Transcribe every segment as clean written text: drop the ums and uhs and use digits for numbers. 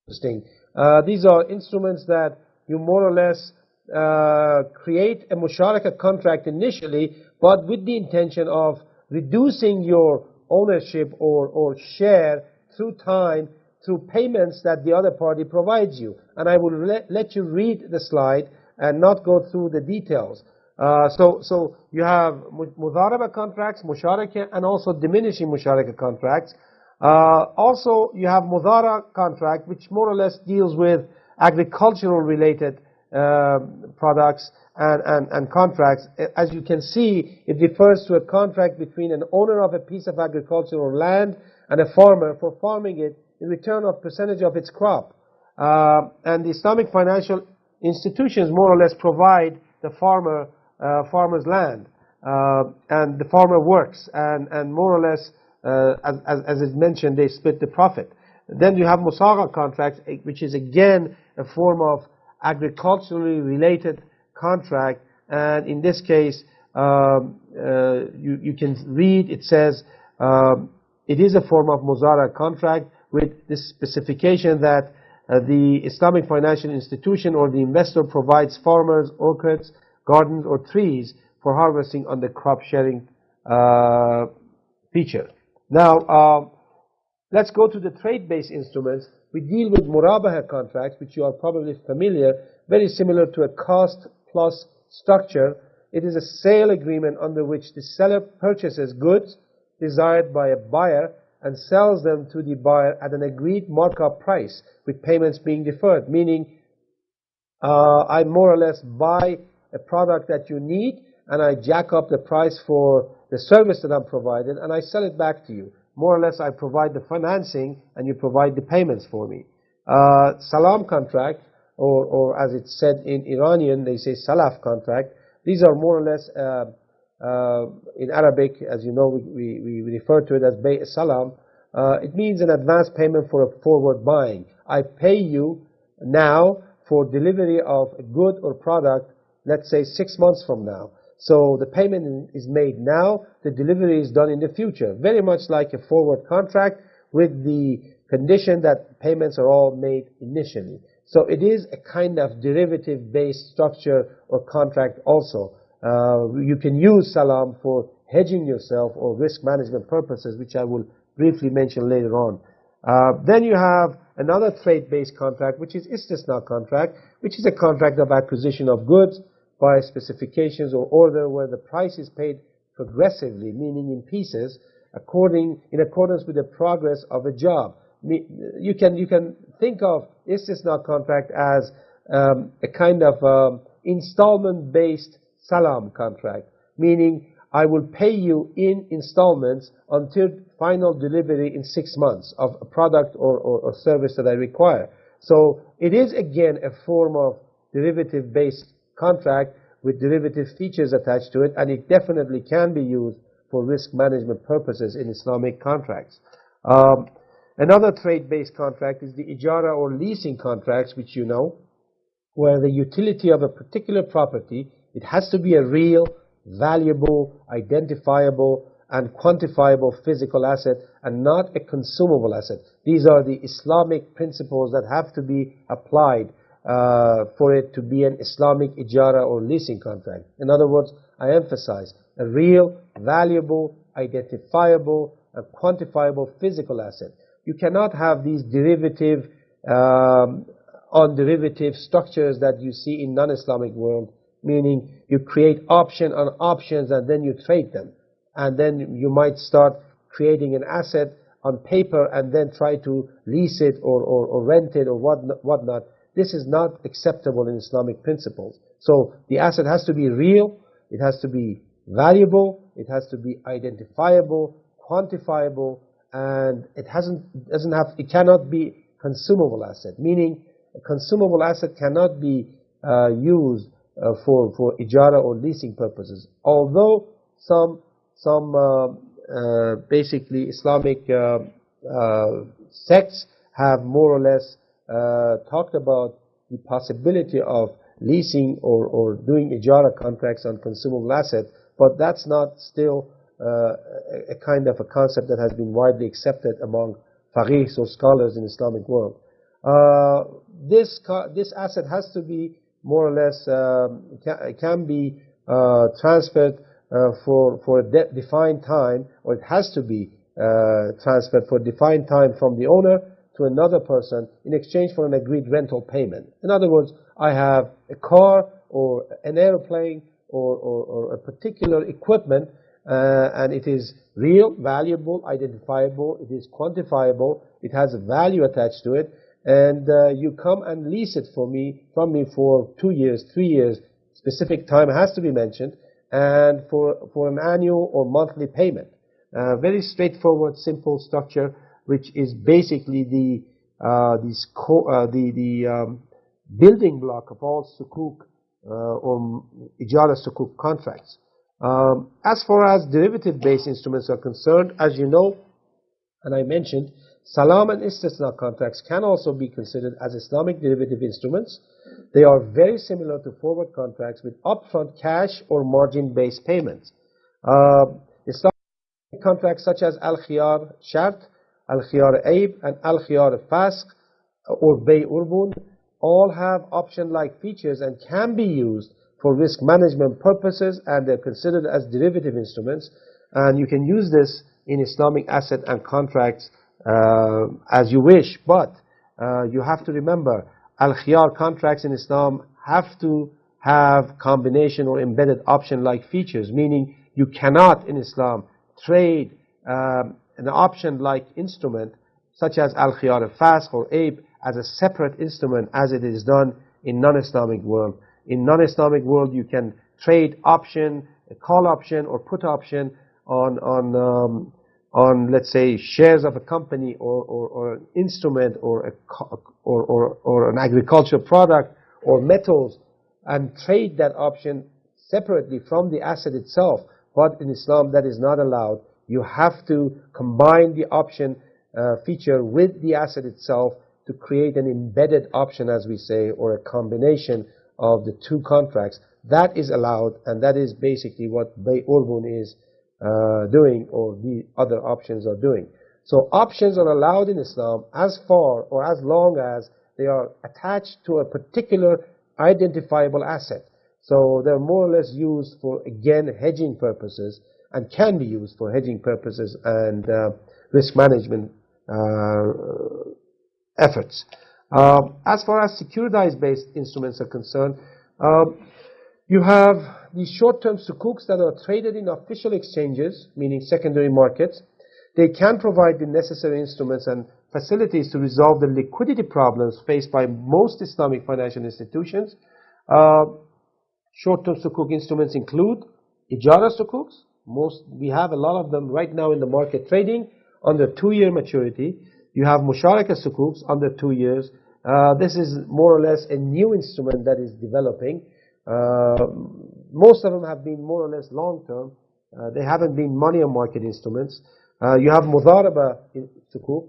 Interesting. These are instruments that you more or less create a musharaka contract initially, but with the intention of reducing your ownership or share through time, through payments that the other party provides you. And I will let you read the slide and not go through the details. So you have mudaraba contracts, musharaka, and also diminishing musharaka contracts. Also, you have mudara contract, which more or less deals with agricultural related products and contracts. As you can see, it refers to a contract between an owner of a piece of agricultural land and a farmer for farming it in return of percentage of its crop. And the Islamic financial institutions more or less provide the farmer's land, and the farmer works, and more or less, as is mentioned, they split the profit. Then you have musaga contracts, which is again a form of agriculturally related contract, and in this case, you can read, it says, it is a form of muzara contract with this specification that the Islamic financial institution or the investor provides farmers, orchards, gardens, or trees for harvesting on the crop sharing feature. Now, let's go to the trade-based instruments. We deal with murabaha contracts, which you are probably familiar, very similar to a cost-plus structure. It is a sale agreement under which the seller purchases goods desired by a buyer and sells them to the buyer at an agreed markup price, with payments being deferred, meaning I more or less buy a product that you need, and I jack up the price for the service that I'm providing, and I sell it back to you. More or less, I provide the financing, and you provide the payments for me. Salam contract, or as it's said in Iranian, they say salaf contract. These are more or less, in Arabic, as you know, we refer to it as bay' salam. It means an advance payment for a forward buying. I pay you now for delivery of a good or product, let's say 6 months from now. So the payment is made now, the delivery is done in the future. Very much like a forward contract, with the condition that payments are all made initially. So it is a kind of derivative-based structure or contract also. You can use salam for hedging yourself or risk management purposes, which I will briefly mention later on. Then you have another trade-based contract, which is istisna contract, which is a contract of acquisition of goods by specifications or order, where the price is paid progressively, meaning in pieces, in accordance with the progress of a job. You can think of istisna contract as a kind of installment-based salam contract, meaning I will pay you in installments until final delivery in 6 months of a product or service that I require. So it is again a form of derivative-based contract with derivative features attached to it, and it definitely can be used for risk management purposes in Islamic contracts. Another trade-based contract is the ijara or leasing contracts, which you know, where the utility of a particular property, it has to be a real, valuable, identifiable, and quantifiable physical asset, and not a consumable asset. These are the Islamic principles that have to be applied for it to be an Islamic ijara or leasing contract. In other words, I emphasize a real, valuable, identifiable, and quantifiable physical asset. You cannot have these derivative on derivative structures that you see in non-Islamic world, meaning you create option on options and then you trade them, and then you might start creating an asset on paper and then try to lease it or rent it or whatnot. This is not acceptable in Islamic principles. So the asset has to be real, it has to be valuable, it has to be identifiable, quantifiable, and it cannot be consumable asset. Meaning, a consumable asset cannot be used for ijara or leasing purposes. Although some basically Islamic sects have more or less talked about the possibility of leasing or doing ijara contracts on consumable assets, but that's not still a kind of a concept that has been widely accepted among faqihs or scholars in Islamic world. This asset has to be more or less can be transferred for a defined time, or it has to be transferred for a defined time from the owner to another person in exchange for an agreed rental payment. In other words, I have a car or an airplane or a particular equipment, and it is real, valuable, identifiable, it is quantifiable, it has a value attached to it, and you come and lease it from me for 2 years, 3 years, specific time has to be mentioned, and for an annual or monthly payment. Very straightforward, simple structure, which is basically the building block of all sukuk or ijara sukuk contracts. As far as derivative-based instruments are concerned, as you know, and I mentioned, salam and istisna contracts can also be considered as Islamic derivative instruments. They are very similar to forward contracts with upfront cash or margin-based payments. Islamic contracts such as al-khiyar shart, al-khiyar aib, and al-khiyar fasq or bay urbun all have option-like features and can be used for risk management purposes, and they're considered as derivative instruments, and you can use this in Islamic asset and contracts as you wish, but you have to remember, al-khiyar contracts in Islam have to have combination or embedded option-like features, meaning you cannot in Islam trade an option-like instrument such as al-khiyar fasq or aib as a separate instrument as it is done in non-Islamic world. In non-Islamic world, you can trade option, a call option or put option on let's say shares of a company or an instrument or an agricultural product or metals, and trade that option separately from the asset itself. But in Islam, that is not allowed. You have to combine the option feature with the asset itself to create an embedded option, as we say, or a combination of the two contracts. That is allowed, and that is basically what Bay Urbun is doing, or the other options are doing. So options are allowed in Islam as far or as long as they are attached to a particular identifiable asset. So they're more or less used for, again, hedging purposes, and can be used for hedging purposes and risk management efforts. As far as securitized-based instruments are concerned, you have these short-term sukuks that are traded in official exchanges, meaning secondary markets. They can provide the necessary instruments and facilities to resolve the liquidity problems faced by most Islamic financial institutions. Short-term sukuk instruments include ijara sukuks. We have a lot of them right now in the market trading under 2-year maturity. You have musharaka sukuks under 2 years. This is more or less a new instrument that is developing. Most of them have been more or less long-term. They haven't been money or market instruments. You have mudaraba sukuk.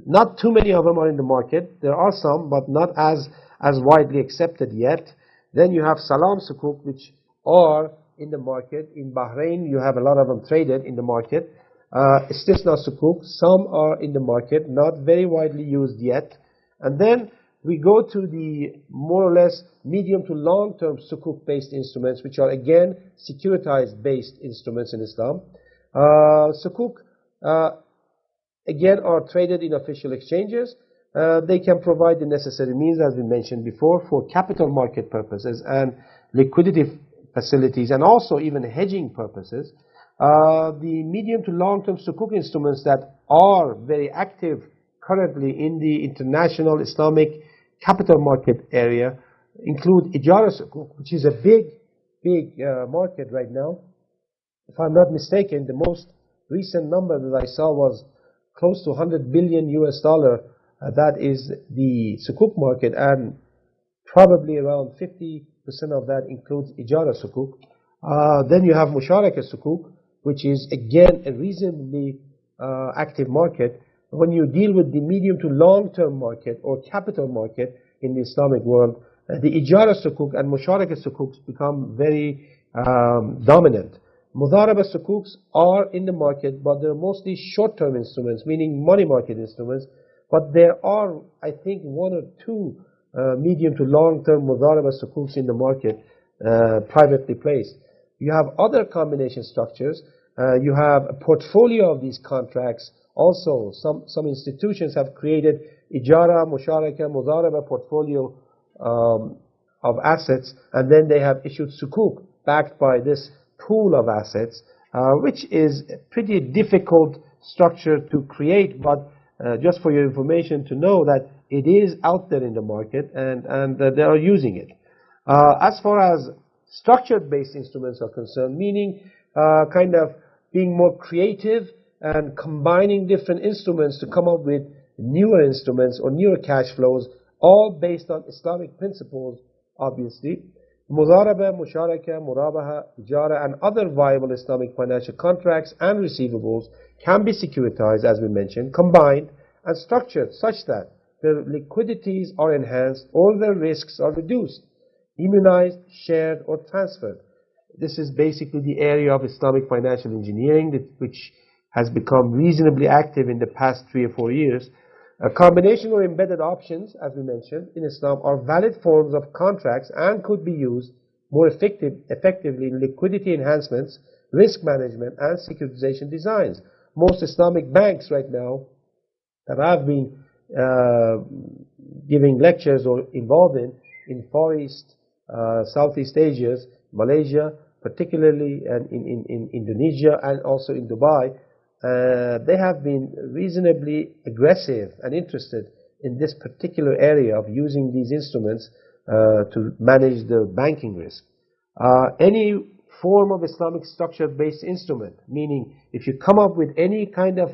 Not too many of them are in the market. There are some, but not as widely accepted yet. Then you have salam sukuk, which are in the market. In Bahrain, you have a lot of them traded in the market. Istisna sukuk, some are in the market, not very widely used yet. And then we go to the more or less medium to long-term sukuk-based instruments, which are again securitized-based instruments in Islam. Sukuk again are traded in official exchanges. They can provide the necessary means, as we mentioned before, for capital market purposes and liquidity facilities, and also even hedging purposes. The medium to long-term sukuk instruments that are very active currently in the international Islamic capital market area include ijara sukuk, which is a big market right now. If I'm not mistaken, the most recent number that I saw was close to $100 billion US. That is the sukuk market, and probably around 50% of that includes ijara sukuk. Then you have musharaka sukuk, which is again a reasonably active market. When you deal with the medium to long-term market or capital market in the Islamic world, the ijara sukuk and musharaka sukuks become very dominant. Mudaraba sukuks are in the market, but they're mostly short-term instruments, meaning money market instruments. But there are, I think, one or two medium to long-term mudaraba sukuks in the market, privately placed. You have other combination structures. You have a portfolio of these contracts. Also, some institutions have created ijara, musharaka, mudaraba portfolio of assets, and then they have issued sukuk backed by this pool of assets, which is a pretty difficult structure to create, but just for your information to know that it is out there in the market, and they are using it. As far as structured-based instruments are concerned, meaning kind of being more creative and combining different instruments to come up with newer instruments or newer cash flows, all based on Islamic principles, obviously. Mudaraba, musharaka, murabaha, ijara, and other viable Islamic financial contracts and receivables can be securitized, as we mentioned, combined and structured such that their liquidities are enhanced or their risks are reduced, immunized, shared, or transferred. This is basically the area of Islamic financial engineering, which has become reasonably active in the past 3 or 4 years. Combination or embedded options, as we mentioned, in Islam are valid forms of contracts and could be used more effectively in liquidity enhancements, risk management, and securitization designs. Most Islamic banks right now that I've been giving lectures or involved in Far East, Southeast Asia, Malaysia, particularly, and in Indonesia, and also in Dubai, they have been reasonably aggressive and interested in this particular area of using these instruments to manage the banking risk. Any form of Islamic structure-based instrument, meaning if you come up with any kind of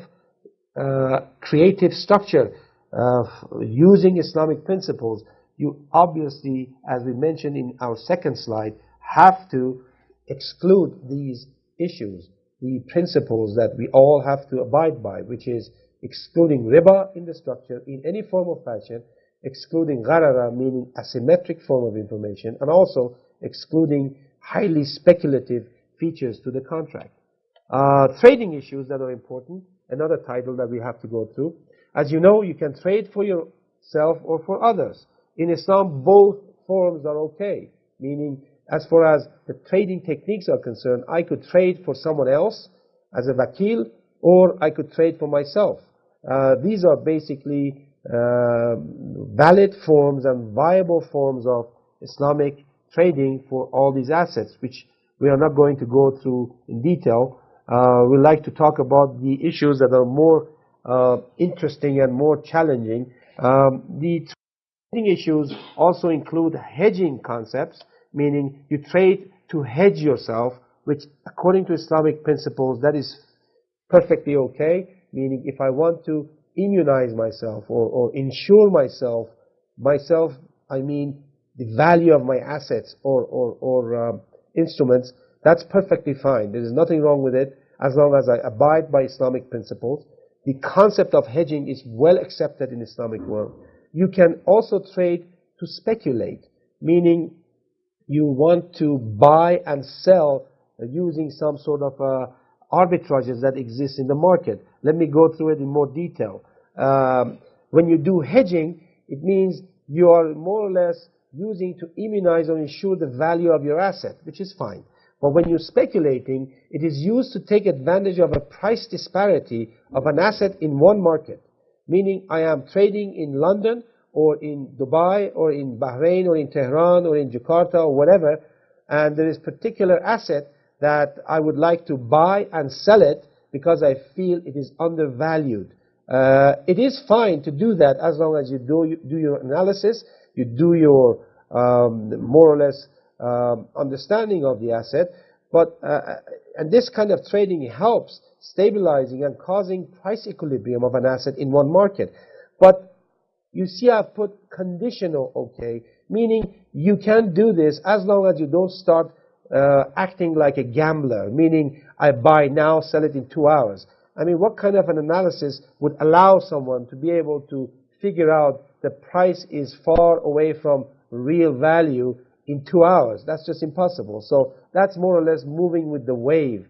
creative structure using Islamic principles, you obviously, as we mentioned in our second slide, have to exclude these issues, the principles that we all have to abide by, which is excluding riba in the structure in any form of fashion, excluding gharara, meaning asymmetric form of information, and also excluding highly speculative features to the contract. Trading issues that are important, another title that we have to go through. As you know, you can trade for yourself or for others. In Islam, both forms are okay, meaning as far as the trading techniques are concerned, I could trade for someone else as a vakil, or I could trade for myself. These are basically valid forms and viable forms of Islamic trading for all these assets, which we are not going to go through in detail. We like to talk about the issues that are more interesting and more challenging. The trading issues also include hedging concepts, meaning you trade to hedge yourself, which according to Islamic principles, that is perfectly okay, meaning if I want to immunize myself or insure myself, I mean the value of my assets or instruments, that's perfectly fine. There is nothing wrong with it as long as I abide by Islamic principles. The concept of hedging is well accepted in Islamic world. You can also trade to speculate, meaning you want to buy and sell using some sort of arbitrages that exist in the market. Let me go through it in more detail. When you do hedging, it means you are more or less using to immunize or ensure the value of your asset, which is fine. But when you're speculating, it is used to take advantage of a price disparity of an asset in one market. Meaning I am trading in London or in Dubai or in Bahrain or in Tehran or in Jakarta or whatever, and there is particular asset that I would like to buy and sell it because I feel it is undervalued. It is fine to do that as long as you do your analysis, you do your more or less understanding of the asset, but and this kind of trading helps stabilizing and causing price equilibrium of an asset in one market. But you see, I've put conditional okay, meaning you can do this as long as you don't start acting like a gambler, meaning I buy now, sell it in 2 hours. I mean, what kind of an analysis would allow someone to be able to figure out the price is far away from real value in 2 hours? That's just impossible. So that's more or less moving with the wave.